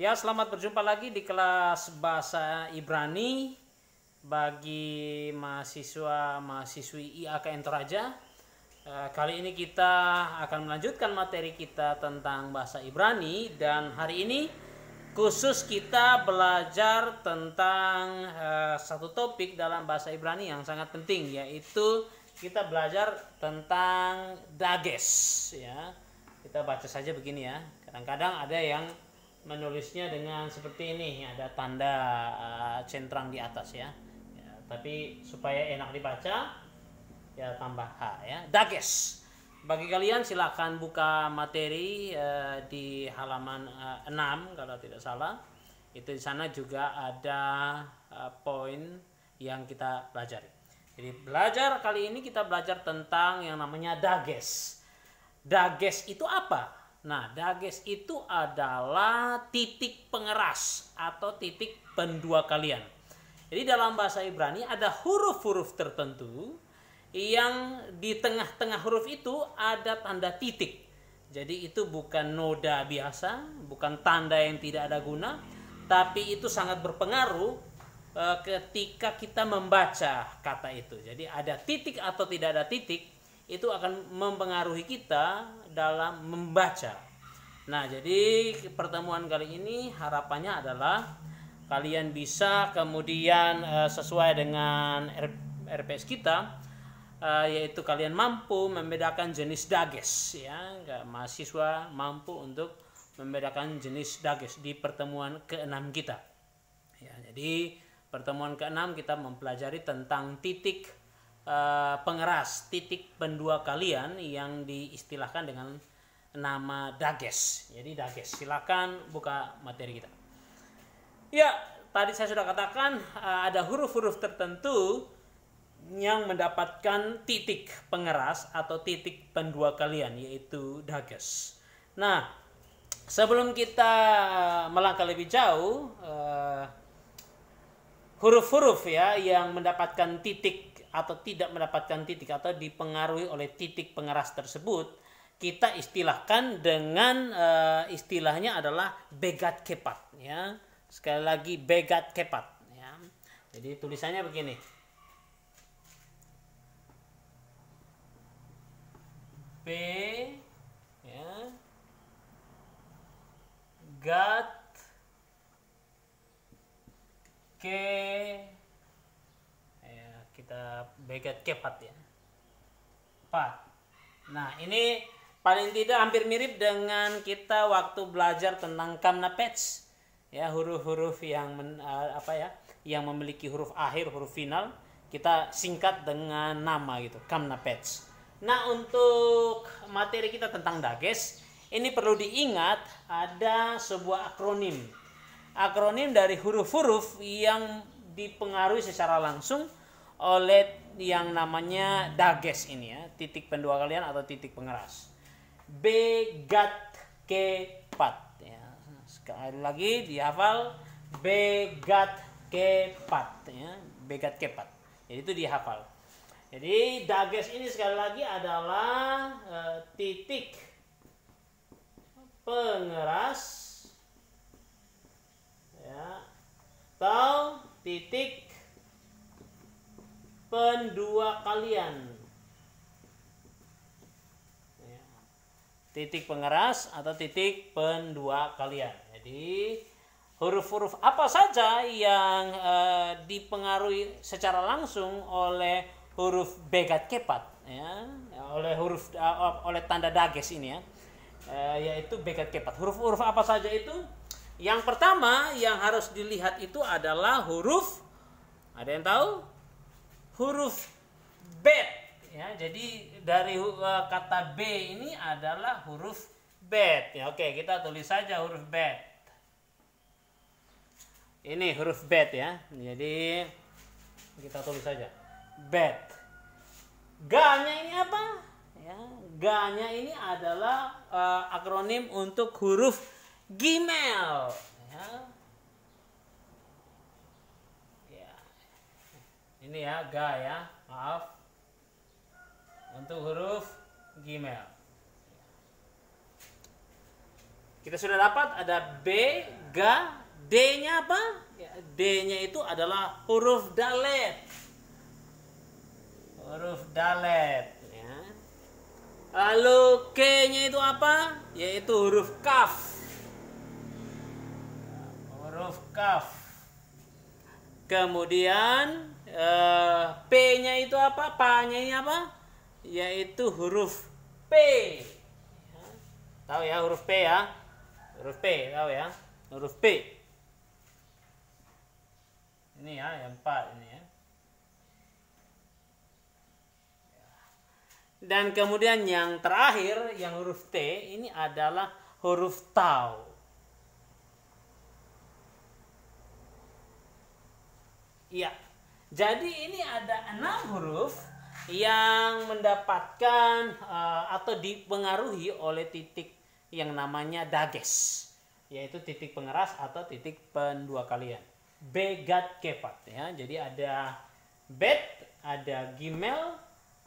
Ya, selamat berjumpa lagi di kelas Bahasa Ibrani bagi mahasiswa-mahasiswi IAKN Toraja. Kali ini kita akan melanjutkan materi kita tentang Bahasa Ibrani, dan hari ini khusus kita belajar tentang satu topik dalam Bahasa Ibrani yang sangat penting, yaitu kita belajar tentang dages. Ya, kita baca saja begini ya. Kadang-kadang ada yang menulisnya dengan seperti ini, ada tanda centang di atas ya. Tapi supaya enak dibaca ya tambah H ya. Dages. Bagi kalian silakan buka materi di halaman 6 kalau tidak salah. Itu di sana juga ada poin yang kita pelajari. Jadi belajar kali ini kita belajar tentang yang namanya dages. Dages itu apa? Nah, dages itu adalah titik pengeras atau titik pendua kalian. Jadi dalam bahasa Ibrani ada huruf-huruf tertentu yang di tengah-tengah huruf itu ada tanda titik. Jadi itu bukan noda biasa, bukan tanda yang tidak ada guna, tapi itu sangat berpengaruh ketika kita membaca kata itu. Jadi ada titik atau tidak ada titik, itu akan mempengaruhi kita dalam membaca. Nah, jadi pertemuan kali ini harapannya adalah kalian bisa kemudian sesuai dengan RPS kita, yaitu kalian mampu membedakan jenis dages ya. Mahasiswa mampu untuk membedakan jenis dages di pertemuan ke-6 kita. Ya, jadi pertemuan ke-6 kita mempelajari tentang titik pengeras, titik pendua kalian yang diistilahkan dengan nama dages. Jadi dages. Silakan buka materi kita. Ya, tadi saya sudah katakan ada huruf-huruf tertentu yang mendapatkan titik pengeras atau titik pendua kalian, yaitu dages. Nah, sebelum kita melangkah lebih jauh, huruf-huruf ya yang mendapatkan titik atau tidak mendapatkan titik atau dipengaruhi oleh titik pengeras tersebut, kita istilahkan dengan istilahnya adalah begat kepat ya. Sekali lagi begat kepat ya. Jadi tulisannya begini. B ya, gat ke ya, kita begat kepat ya. Pat. Nah, ini paling tidak hampir mirip dengan kita waktu belajar tentang kamnapets ya, huruf-huruf yang yang memiliki huruf akhir, huruf final, kita singkat dengan nama gitu, kamnapets. Nah, untuk materi kita tentang dages, ini perlu diingat ada sebuah akronim. Akronim dari huruf-huruf yang dipengaruhi secara langsung oleh yang namanya dages ini ya, titik pendua kalian atau titik pengeras. Begat kepat ya. Sekali lagi dihafal, begat kepat ya, begat kepat. Jadi itu dihafal. Jadi dages ini sekali lagi adalah titik pengeras ya, atau titik pendua kalian. Ya. Titik pengeras atau titik pendua kalian. Jadi huruf-huruf apa saja yang dipengaruhi secara langsung oleh huruf begat kepat ya, oleh tanda dages ini ya, yaitu begat kepat. Huruf-huruf apa saja itu? Yang pertama yang harus dilihat itu adalah huruf, ada yang tahu? Huruf bet ya. Jadi dari kata B ini adalah huruf bet ya. Oke, kita tulis saja huruf bet. Ini huruf bet ya. Jadi kita tulis saja bet. G-nya ini apa? Ya, G-nya ini adalah akronim untuk huruf gimel. Ya. Ya. Ini ya, G ya. Maaf. Untuk huruf gimel. Kita sudah dapat ada B, Ga, D-nya apa? Ya, D-nya itu adalah huruf dalet. Huruf dalet. Ya. Lalu K-nya itu apa? Yaitu huruf kaf. Huruf kaf. Kemudian P-nya itu apa? Pa-nya ini apa? Yaitu huruf P. Ya. Tahu ya huruf P ya? Huruf P, tahu ya? Huruf P. Ini ya, yang 4 ini ya. Dan kemudian yang terakhir, yang huruf T, ini adalah huruf tau. Iya. Jadi ini ada 6 huruf yang mendapatkan atau dipengaruhi oleh titik yang namanya dages, yaitu titik pengeras atau titik pendua kalian. Begat kepat ya. Jadi ada bet, ada gimel,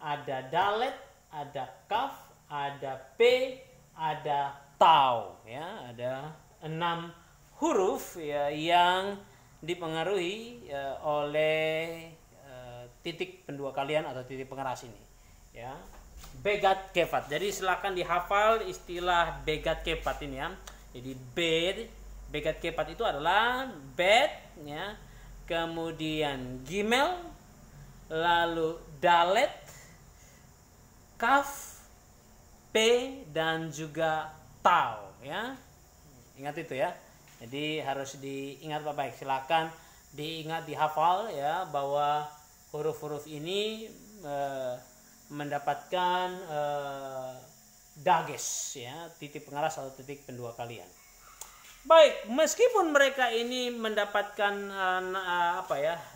ada dalet, ada kaf, ada p, ada tau ya. Ada 6 huruf ya yang dipengaruhi oleh titik pendua kalian atau titik pengeras ini ya. Begat kefat. Jadi silakan dihafal istilah begat kefat ini ya. Jadi begat kefat itu adalah bet ya, kemudian gimel, lalu dalet, kaf, p, dan juga tau ya. Ingat itu ya. Jadi harus diingat baik-baik. Silakan diingat, dihafal ya, bahwa huruf-huruf ini mendapatkan dages ya, titik pengeras atau titik pendua kalian. Baik, meskipun mereka ini mendapatkan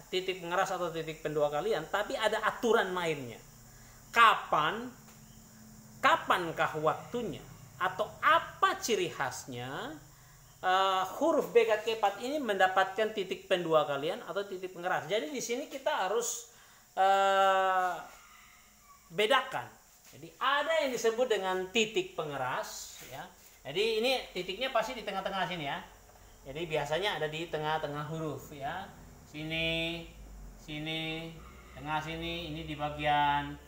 titik pengeras atau titik pendua kalian, tapi ada aturan mainnya. Kapankah waktunya atau apa ciri khasnya huruf begat kepat ini mendapatkan titik pendua kalian atau titik pengeras. Jadi di sini kita harus bedakan. Jadi ada yang disebut dengan titik pengeras ya. Jadi ini titiknya pasti di tengah-tengah sini ya. Jadi biasanya ada di tengah-tengah huruf ya. Sini, tengah sini, ini di bagian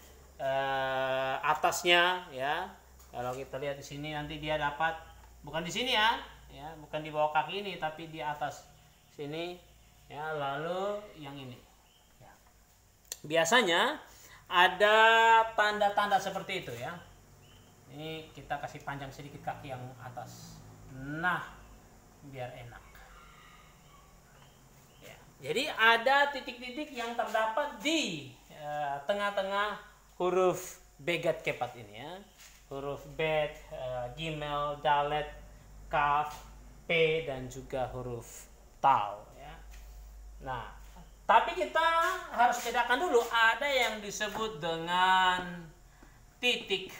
atasnya ya. Kalau kita lihat di sini nanti dia dapat, bukan di sini ya, bukan di bawah kaki ini tapi di atas sini ya. Lalu yang ini ya. Biasanya ada tanda-tanda seperti itu ya. Ini kita kasih panjang sedikit kaki yang atas, nah biar enak ya. Jadi ada titik-titik yang terdapat di tengah-tengah huruf begat kepat ini ya. Huruf bet, gimel, dalet, kaf, p, dan juga huruf tau ya. Nah, tapi kita harus bedakan dulu, ada yang disebut dengan titik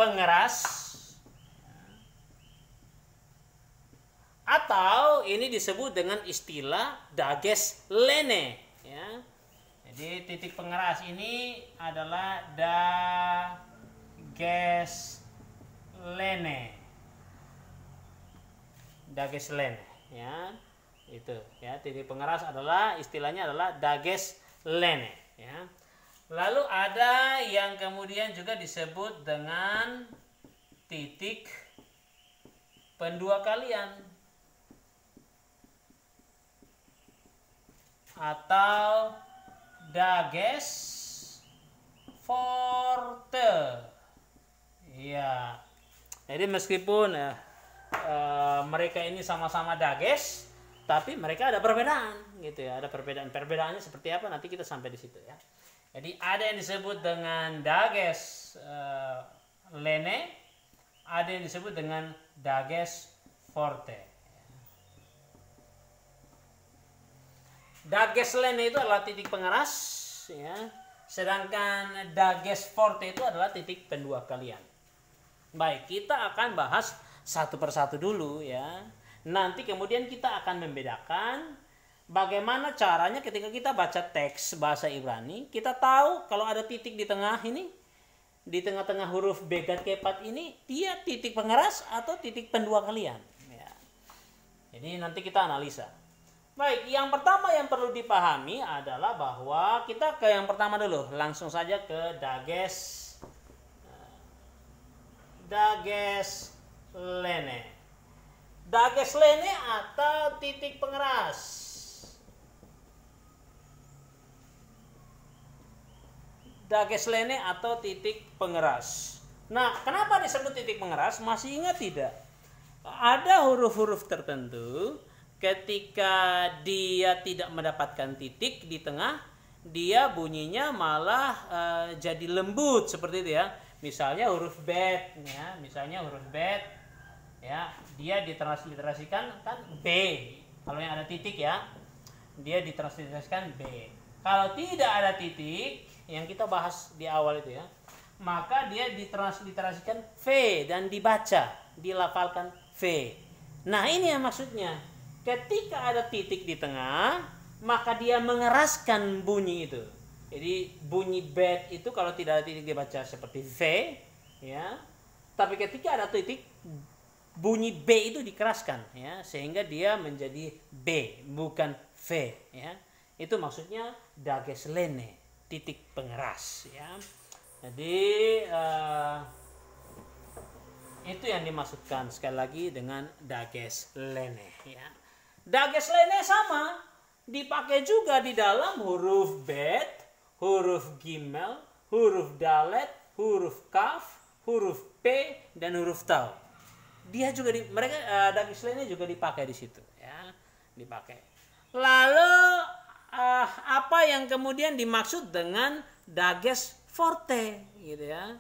pengeras atau ini disebut dengan istilah dages lene ya. Jadi titik pengeras ini adalah dages lene. Dages lene ya. Itu ya, titik pengeras adalah istilahnya adalah dages lene ya. Lalu ada yang kemudian juga disebut dengan titik pendua kalian atau dages forte ya. Jadi meskipun mereka ini sama-sama dages, tapi mereka ada perbedaan gitu ya. Ada perbedaannya seperti apa, nanti kita sampai di situ ya. Jadi ada yang disebut dengan dages lene, ada yang disebut dengan dages forte. Dages lene itu adalah titik pengeras ya, sedangkan dages forte itu adalah titik pendua kalian. Baik, kita akan bahas satu persatu dulu ya. Nanti kemudian kita akan membedakan bagaimana caranya ketika kita baca teks bahasa Ibrani, kita tahu kalau ada titik di tengah ini, di tengah-tengah huruf B keempat ini dia titik pengeras atau titik pendua kalian. Ya. Jadi nanti kita analisa. Baik, yang pertama yang perlu dipahami adalah bahwa kita ke yang pertama dulu, langsung saja ke dages lene. Dages lene atau titik pengeras. Dages lene atau titik pengeras. Nah, kenapa disebut titik pengeras? Masih ingat tidak? Ada huruf-huruf tertentu ketika dia tidak mendapatkan titik di tengah, dia bunyinya malah jadi lembut seperti itu ya. Misalnya huruf bet, ya. Misalnya huruf bet, ya, dia ditransliterasikan kan B. Kalau yang ada titik ya, dia ditransliterasikan B. Kalau tidak ada titik, yang kita bahas di awal itu ya, maka dia ditransliterasikan V dan dibaca, dilafalkan V. Nah, ini yang maksudnya. Ketika ada titik di tengah, maka dia mengeraskan bunyi itu. Jadi bunyi bet itu kalau tidak ada titik dibaca seperti V, ya. Tapi ketika ada titik, bunyi B itu dikeraskan, ya, sehingga dia menjadi B, bukan V, ya. Itu maksudnya dages lene, titik pengeras, ya. Jadi itu yang dimaksudkan sekali lagi dengan dages lene, ya. Dages lene sama dipakai juga di dalam huruf bet, huruf gimel, huruf dalet, huruf kaf, huruf p dan huruf tau. Dia juga dages lene juga dipakai di situ, ya, dipakai. Lalu apa yang kemudian dimaksud dengan dages forte, gitu ya?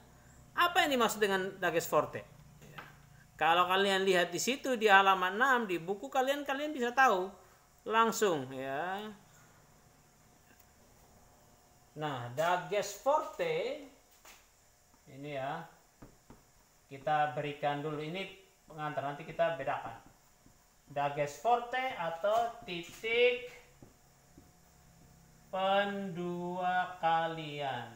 Apa yang dimaksud dengan dages forte? Ya. Kalau kalian lihat di situ di halaman 6 di buku kalian bisa tahu langsung, ya. Nah, dages forte ini ya, kita berikan dulu ini pengantar, nanti kita bedakan. Dages forte atau titik pendua kalian.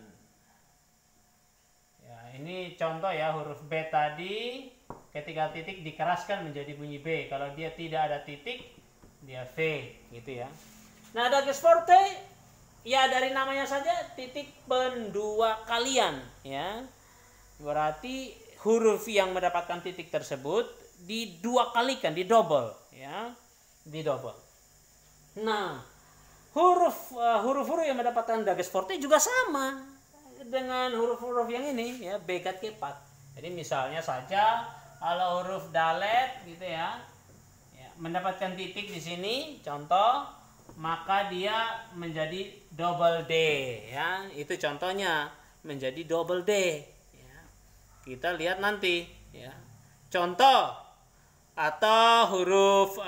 Ya, ini contoh ya, huruf B tadi ketika titik dikeraskan menjadi bunyi B. Kalau dia tidak ada titik, dia V, gitu ya. Nah, dages forte ya dari namanya saja titik pendua kalian, ya. Berarti huruf yang mendapatkan titik tersebut didua kalikan, didouble, ya. Didouble. Nah, huruf-huruf yang mendapatkan dages forte juga sama dengan huruf-huruf yang ini ya, B keempat. Jadi misalnya saja kalau huruf dalet gitu ya, mendapatkan titik di sini contoh, maka dia menjadi double D ya. Itu contohnya menjadi double D ya. Kita lihat nanti ya. Contoh atau huruf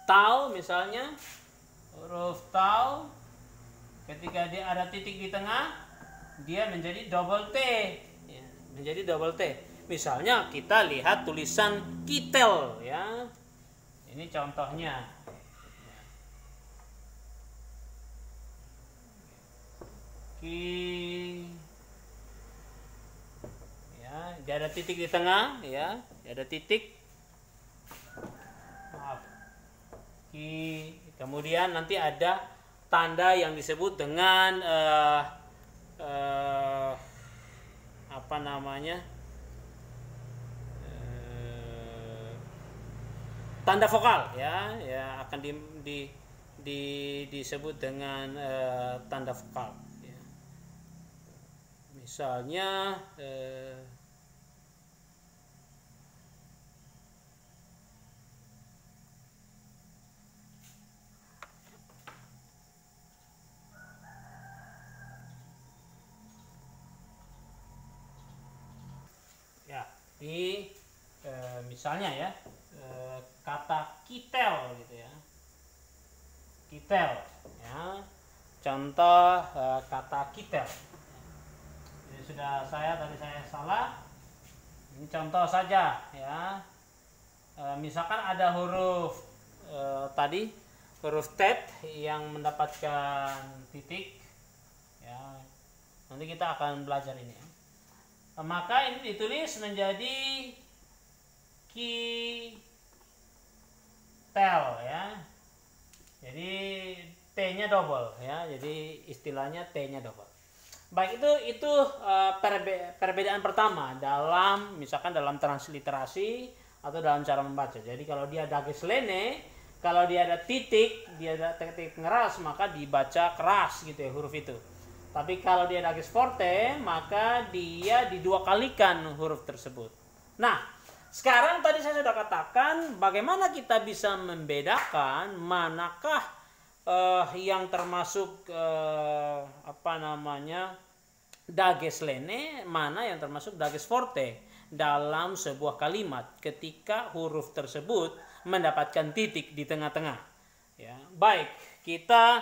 tau misalnya, huruf tau ketika dia ada titik di tengah dia menjadi double T ya, menjadi double T. Misalnya kita lihat tulisan kitel ya, ini contohnya ya, dia ada titik di tengah ya, dia ada titik. Kemudian nanti ada tanda yang disebut dengan tanda vokal ya, akan disebut dengan tanda vokal ya. Misalnya misalnya ya, kata kitel gitu ya, kitel ya, contoh kata kitel. Ini tadi saya salah, ini contoh saja ya. Misalkan ada huruf tadi huruf tet yang mendapatkan titik ya. Nanti kita akan belajar ini ya. Maka ini ditulis menjadi kitel ya. Jadi T-nya double ya. Jadi istilahnya T-nya double. Baik, itu perbedaan pertama dalam misalkan dalam transliterasi atau dalam cara membaca. Jadi kalau dia dages lene, kalau dia ada titik, dia ada titik ngeras, maka dibaca keras gitu ya huruf itu. Tapi kalau dia dages forte, maka dia didua kalikan huruf tersebut. Nah, sekarang tadi saya sudah katakan bagaimana kita bisa membedakan manakah yang termasuk dages lene, mana yang termasuk dages forte dalam sebuah kalimat ketika huruf tersebut mendapatkan titik di tengah-tengah. Ya, baik, kita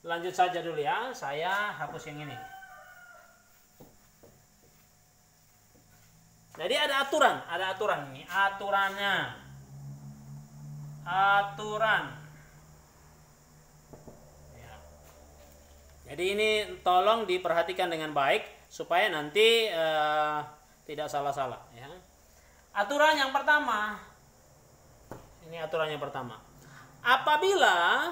lanjut saja dulu ya. Saya hapus yang ini. Jadi ada aturan ini, aturan. Ya. Jadi ini tolong diperhatikan dengan baik supaya nanti tidak salah-salah ya. Aturan yang pertama. Ini aturan yang pertama. Apabila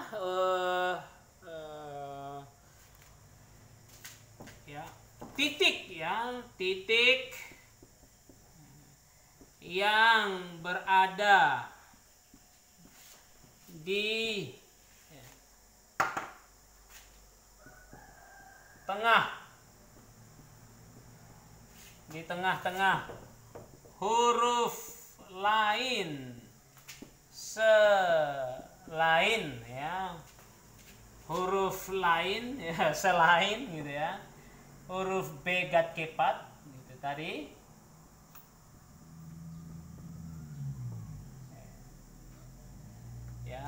titik yang berada di tengah-tengah huruf lain selain ya, huruf lain ya, selain gitu ya, huruf B gat kepat gitu tadi. Ya.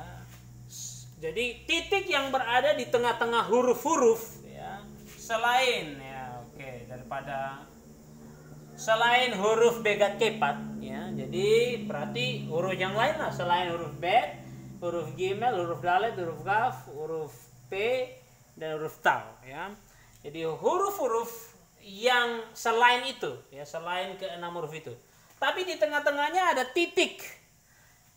Jadi titik yang berada di tengah-tengah huruf-huruf ya, selain ya, oke, daripada selain huruf B gat kepat ya. Jadi berarti huruf yang lain lah selain huruf B, huruf Gimel, huruf Dalet, huruf Kaf, huruf P dan huruf Tau ya. Jadi huruf-huruf yang selain itu ya, selain ke-6 huruf itu. Tapi di tengah-tengahnya ada titik.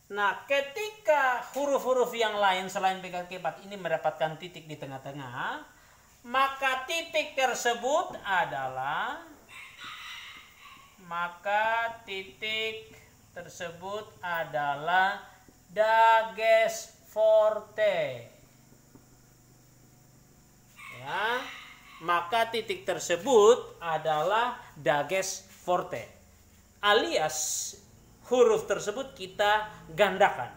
Nah, ketika huruf-huruf yang lain selain B gat kepat ini mendapatkan titik di tengah-tengah, maka titik tersebut adalah dages forte. Ya, maka titik tersebut adalah dages forte. Alias huruf tersebut kita gandakan.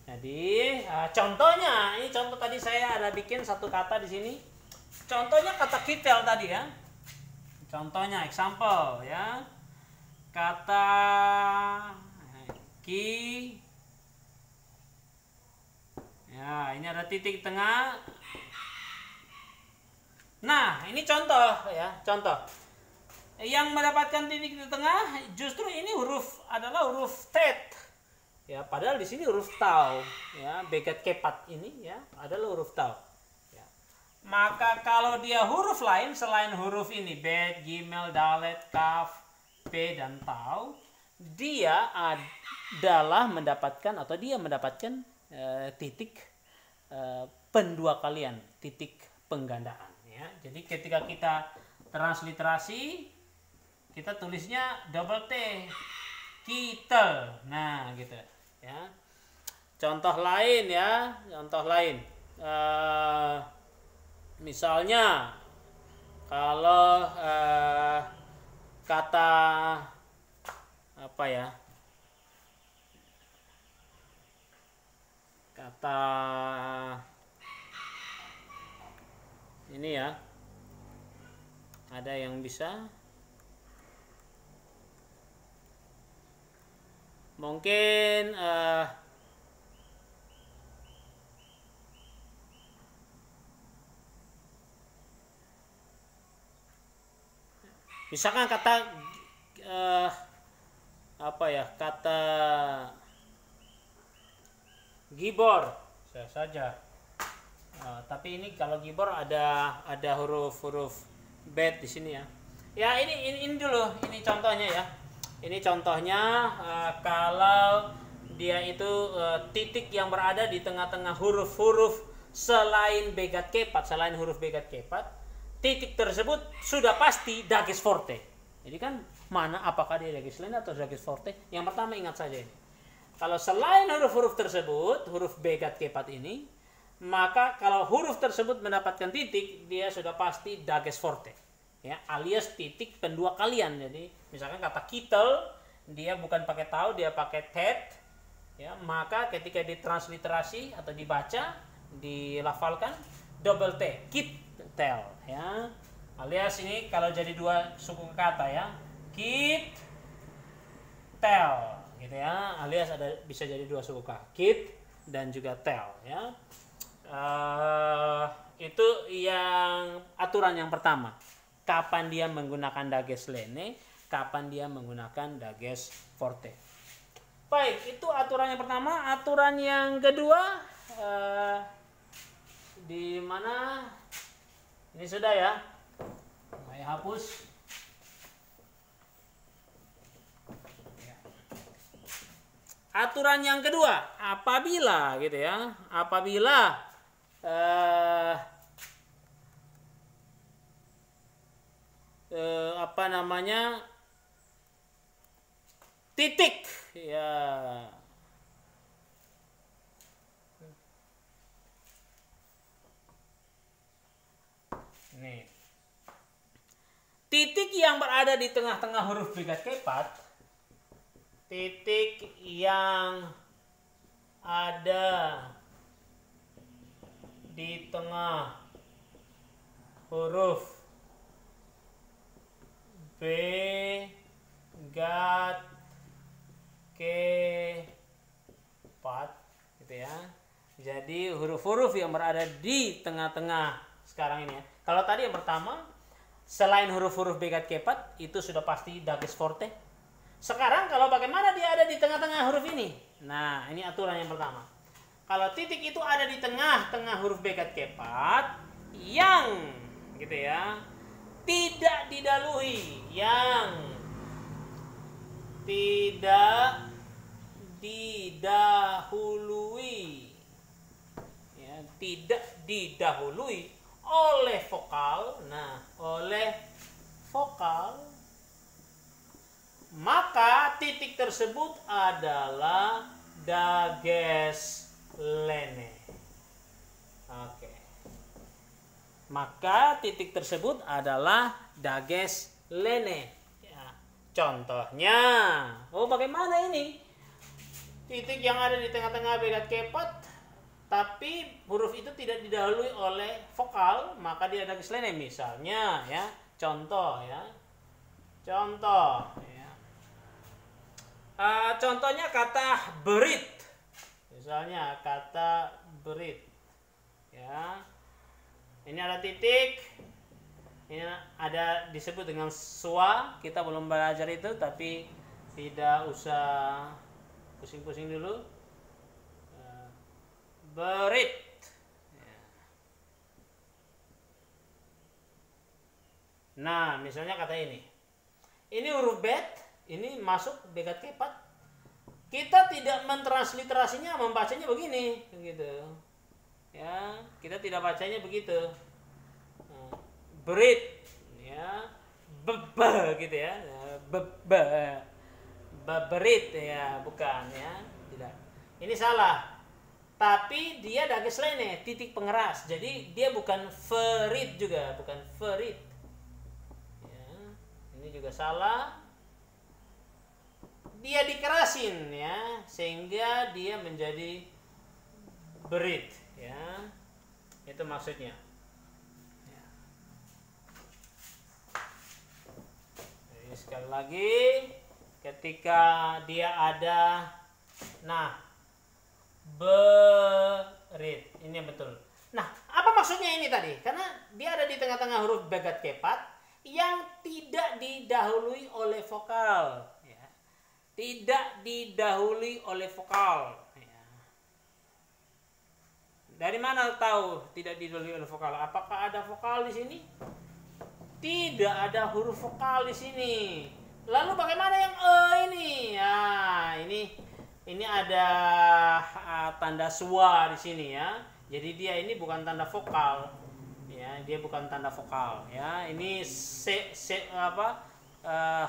Jadi contohnya, ini contoh tadi saya ada bikin satu kata di sini. Contohnya kata kitel tadi ya. Contohnya example ya. Kata ki. Ya, ini ada titik tengah. Nah, ini contoh ya, contoh. Yang mendapatkan titik di tengah justru ini adalah huruf tet. Ya, padahal di sini huruf tau ya, B gat kepat ini ya adalah huruf tau. Ya. Maka kalau dia huruf lain selain huruf ini, Bet, Gimel, Dalet, Kaf, P dan Tau, dia mendapatkan titik pendua kalian, titik penggandaan ya. Jadi ketika kita transliterasi kita tulisnya double T, kitel. Nah, gitu ya. Contoh lain ya, misalnya kalau kata apa ya, kata ini ya, ada yang bisa mungkin misalkan kata kata gibor saja Tapi ini kalau keyboard ada huruf-huruf bed di sini ya. Ya ini dulu, ini contohnya ya. Ini contohnya kalau dia itu titik yang berada di tengah-tengah huruf-huruf selain begat kepat, selain huruf begat kepat, titik tersebut sudah pasti dages forte. Jadi kan mana apakah dia dages lene atau dages forte? Yang pertama ingat saja ini. Kalau selain huruf-huruf tersebut, huruf begat kepat ini, maka kalau huruf tersebut mendapatkan titik, dia sudah pasti dages forte. Ya, alias titik pendua kalian. Jadi misalkan kata kitel, dia bukan pakai tau, dia pakai tet. Ya, maka ketika ditransliterasi atau dibaca, dilafalkan double T, kitel ya. Alias ini kalau jadi dua suku kata ya. Kit tel gitu ya. Alias bisa jadi dua suku kata, kit dan juga tel ya. Itu yang aturan yang pertama. Kapan dia menggunakan dages lene, kapan dia menggunakan dages forte. Baik, itu aturan yang pertama. Aturan yang kedua di mana? Ini sudah ya. Saya hapus. Aturan yang kedua, apabila gitu ya, apabila apa namanya titik ya nih titik yang berada di tengah-tengah huruf begat kepat, titik yang ada di tengah huruf begat kepat gitu ya. Jadi huruf-huruf yang berada di tengah-tengah sekarang ini ya. Kalau tadi yang pertama selain huruf-huruf begat kepat itu sudah pasti dages forte. Sekarang kalau bagaimana dia ada di tengah-tengah huruf ini? Nah, ini aturan yang pertama. Kalau titik itu ada di tengah-tengah huruf begat kepat yang gitu ya, tidak didahului, yang tidak didahului ya, tidak didahului oleh vokal. Nah, oleh vokal, maka titik tersebut adalah dages lene. Oke. Maka titik tersebut adalah dages lene. Ya. Contohnya, bagaimana ini? Titik yang ada di tengah-tengah begat kepat, tapi huruf itu tidak didahului oleh vokal, maka dia dages lene. Misalnya, ya, contoh ya, contoh. Ya. Contohnya kata berit, misalnya kata berit, ya. Ini ada titik, ini ada disebut dengan swa. Kita belum belajar itu, tapi tidak usah pusing-pusing dulu. Berit. Nah, misalnya kata ini. Ini huruf bet, ini masuk begat kepat. Kita tidak mentransliterasinya, membacanya begini, gitu. Ya, kita tidak bacanya begitu. Berit, ya, bebe gitu ya, bebe, berit ya, bukan ya, tidak. Ini salah. Tapi dia dages lene, titik pengeras. Jadi dia bukan ferit juga, bukan ferit. Ya, ini juga salah. Dia dikerasin ya, sehingga dia menjadi berit ya. Itu maksudnya. Ya. Jadi sekali lagi, ketika dia ada, nah, berit, ini yang betul. Nah, apa maksudnya ini tadi? Karena dia ada di tengah-tengah huruf begat kepat yang tidak didahului oleh vokal, ya. Tidak didahului oleh vokal. Ya. Dari mana tahu tidak didahului oleh vokal? Apakah ada vokal di sini? Tidak ada huruf vokal di sini. Lalu bagaimana yang ini? Ya, ini ada tanda suwa di sini ya. Jadi dia ini bukan tanda vokal. Ya, dia bukan tanda vokal ya. Ini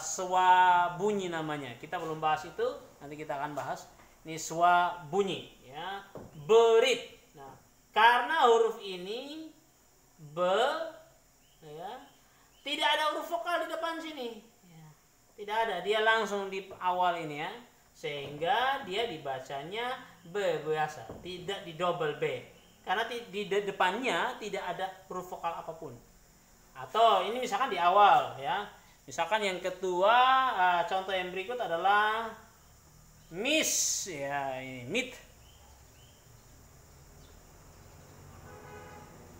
suwa bunyi namanya. Kita belum bahas itu, nanti kita akan bahas. Ini suwa bunyi ya. Berit. Nah, karena huruf ini ya, tidak ada huruf vokal di depan sini. Ya, tidak ada, dia langsung di awal ini ya. Sehingga dia dibacanya B biasa, tidak di double B. Karena di depannya tidak ada huruf vokal apapun. Atau ini misalkan di awal ya. Misalkan yang kedua, contoh yang berikut adalah miss ya, ini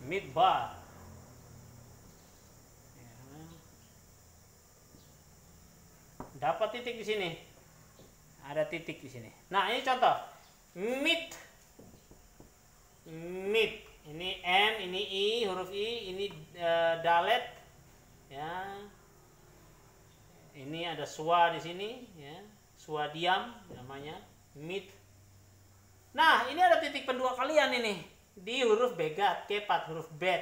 midbar. Ya. Dapat titik di sini. Ada titik di sini. Nah, ini contoh. Mid. Ini M, ini I, huruf I, ini dalet. Ya. Ini ada suwa di sini, ya. Suwa diam namanya, mid. Nah, ini ada titik pendua kalian ini di huruf begat, kepat, huruf bet.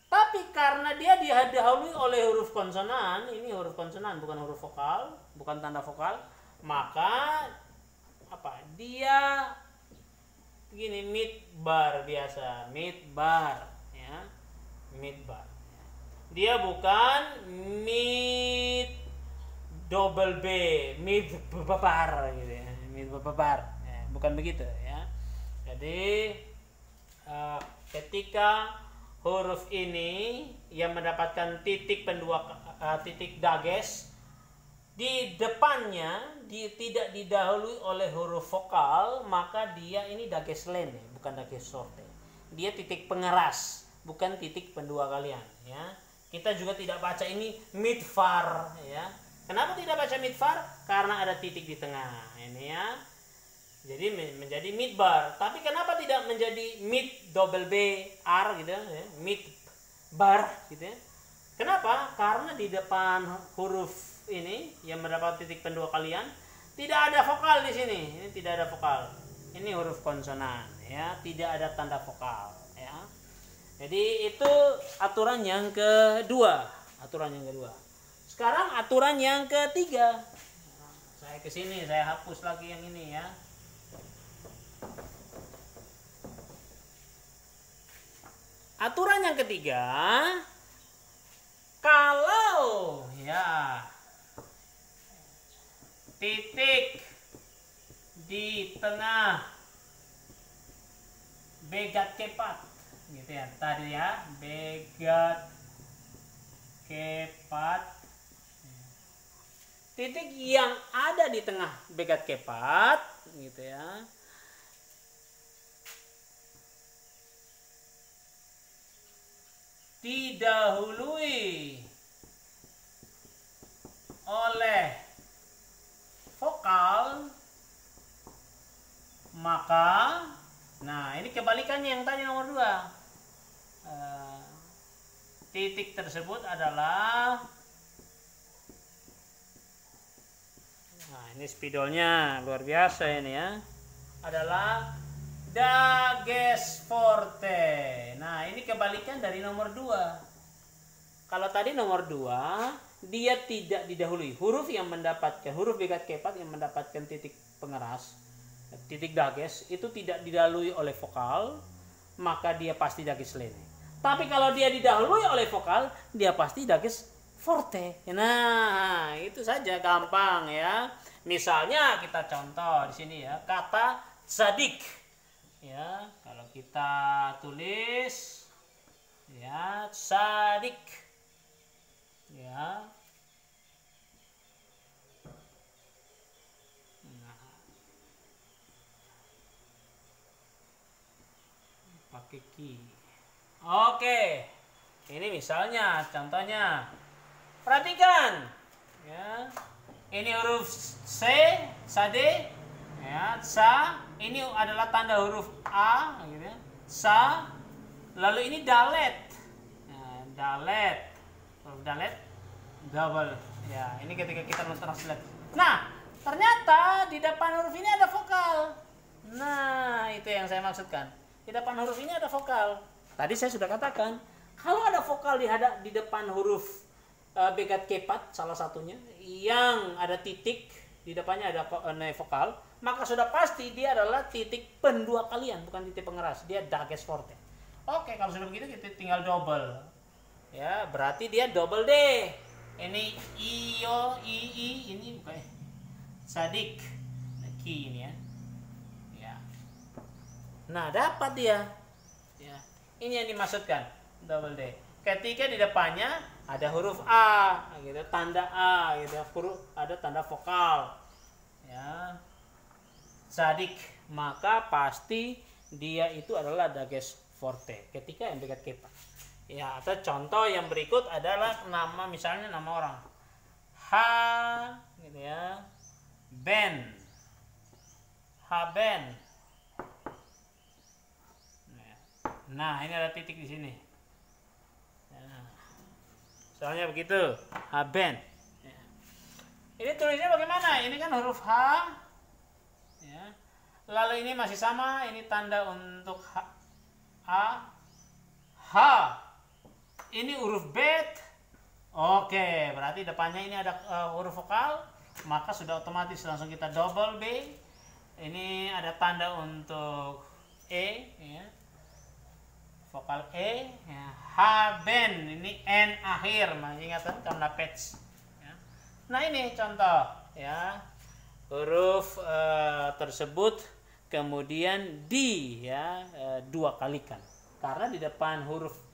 Tapi karena dia didahului oleh huruf konsonan, ini huruf konsonan bukan huruf vokal, bukan tanda vokal, maka apa? Dia begini, midbar biasa, midbar ya. Midbar. Dia bukan mid double B, mid babar gitu ya. Mid babar. Ya, bukan begitu ya. Jadi ketika huruf ini yang mendapatkan titik pendua titik dages di depannya tidak didahului oleh huruf vokal, maka dia ini dages len, bukan dages sorte. Dia titik pengeras, bukan titik pendua kalian ya. Kita juga tidak baca ini midfar ya. Kenapa tidak baca midfar? Karena ada titik di tengah ini ya. Jadi menjadi midbar. Tapi kenapa tidak menjadi mid double B R gitu ya? Mid bar gitu ya. Kenapa? Karena di depan huruf ini yang mendapat titik pendua kalian tidak ada vokal di sini. Ini tidak ada vokal. Ini huruf konsonan ya, tidak ada tanda vokal ya. Jadi itu aturan yang kedua. Sekarang aturan yang ketiga. Saya ke sini, saya hapus lagi yang ini ya. Aturan yang ketiga, kalau ya titik di tengah begat kepat gitu ya, tadi ya, begat kepat, titik yang ada di tengah begat kepat gitu ya, didahului oleh vokal, maka nah ini kebalikannya yang tadi nomor 2. Titik tersebut adalah, nah ini spidolnya luar biasa ini ya, adalah dages forte. Nah, ini kebalikan dari nomor 2. Kalau tadi nomor 2, dia tidak didahului. Huruf yang mendapatkan, huruf begat kepat yang mendapatkan titik pengeras, titik dages, itu tidak didahului oleh vokal, maka dia pasti dages lene. Tapi kalau dia didahului oleh vokal, dia pasti dages forte. Nah, itu saja, gampang ya. Misalnya kita contoh di sini ya, kata sadik. Ya, kalau kita tulis ya sadik ya, nah, pakai ki. Oke, ini misalnya contohnya, perhatikan ya, ini huruf C, sade ya, sa. Ini adalah tanda huruf A gitu ya. sa. Lalu ini dalet. Nah, dalet. Huruf dalet double. Ya, ini ketika kita mentranslate. Nah, ternyata di depan huruf ini ada vokal. Nah, itu yang saya maksudkan. Di depan huruf ini ada vokal. Tadi saya sudah katakan, kalau ada vokal di depan huruf begat kepat salah satunya yang ada titik di depannya ada vokal, maka sudah pasti dia adalah titik pendua kalian, bukan titik pengeras. Dia dages forte. Oke, kalau sudah begitu kita tinggal double. Ya, berarti dia double D. Ini io, ii, ini bukan sadik. Nah, ki ini ya. Ya. Nah, dapat dia. Ya. Ini yang dimaksudkan double D. Ketika di depannya ada huruf A, gitu, tanda A, gitu, huruf ada tanda vokal. Ya. Sadik, maka pasti dia itu adalah dages forte ketika yang begat kepat. Ya, atau contoh yang berikut adalah nama, misalnya nama orang. Ha, gitu ya. Ben. Ha Ben. Nah, ini ada titik di sini. Nah, soalnya begitu. Ha Ben. Ya. Ini tulisnya bagaimana? Ini kan huruf H. Ya. Lalu ini masih sama, ini tanda untuk H. H. Ini huruf bet. Oke, berarti depannya ini ada huruf vokal, maka sudah otomatis langsung kita double B. Ini ada tanda untuk E, ya. Vokal E, ya. H ben, ini N akhir, masih ingat tanda patch. Ya. Nah, ini contoh, ya. Huruf tersebut kemudian di, ya, dua kalikan. Karena di depan huruf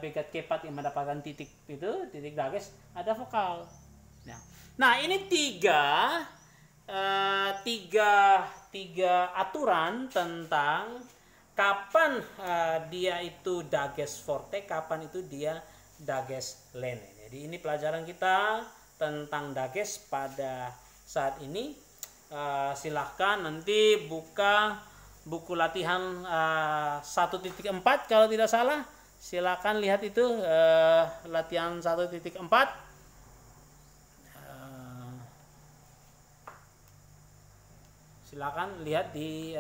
begat kepat yang mendapatkan titik itu, titik dages, ada vokal. Nah, ini tiga aturan tentang kapan dia itu dages forte, kapan itu dia dages lene. Jadi ini pelajaran kita tentang dages pada saat ini. Silahkan nanti buka buku latihan 1.4 kalau tidak salah. Silakan lihat itu latihan 1.4. Silakan lihat di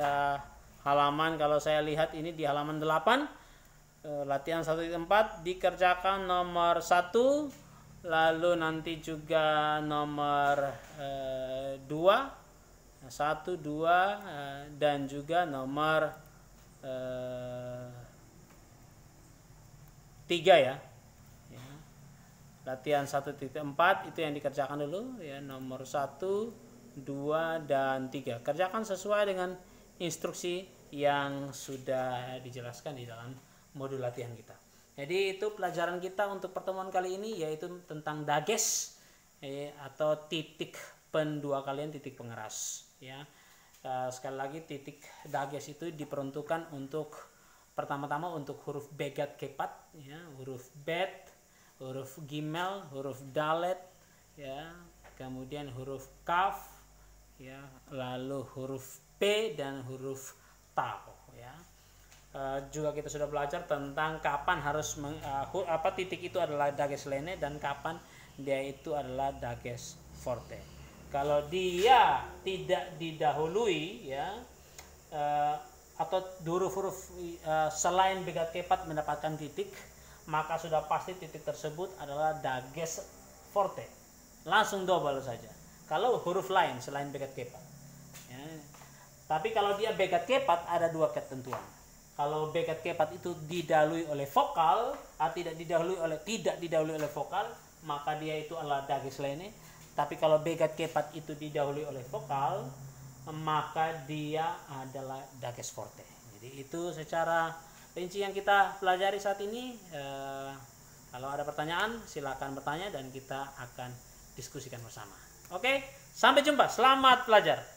halaman, kalau saya lihat ini di halaman 8, latihan 1.4 dikerjakan nomor 1, lalu nanti juga nomor 2, 1, 2, dan juga nomor 3 ya. Latihan 1.4 itu yang dikerjakan dulu ya, nomor 1, 2, dan 3. Kerjakan sesuai dengan instruksi yang sudah dijelaskan di dalam modul latihan kita. Jadi itu pelajaran kita untuk pertemuan kali ini, yaitu tentang dages atau titik pendua kalian, titik pengeras ya. Sekali lagi, titik dages itu diperuntukkan untuk pertama-tama untuk huruf begat kepat, ya, huruf bet, huruf gimel, huruf dalet, ya, kemudian huruf kaf, ya, lalu huruf p dan huruf tau, ya. Juga kita sudah belajar tentang kapan harus titik itu adalah dages lene dan kapan dia itu adalah dages forte. Kalau dia tidak didahului, ya, atau huruf-huruf selain begat kepat mendapatkan titik, maka sudah pasti titik tersebut adalah dages forte. Langsung double saja. Kalau huruf lain selain begat kepat. Ya. Tapi kalau dia begat kepat ada dua ketentuan. Kalau begat kepat itu didahului oleh vokal, tidak didahului oleh vokal, maka dia itu adalah dages lene. Tapi kalau begat kepat itu didahului oleh vokal, maka dia adalah dages forte. Jadi itu secara rinci yang kita pelajari saat ini. Kalau ada pertanyaan silakan bertanya dan kita akan diskusikan bersama. Oke, sampai jumpa. Selamat belajar.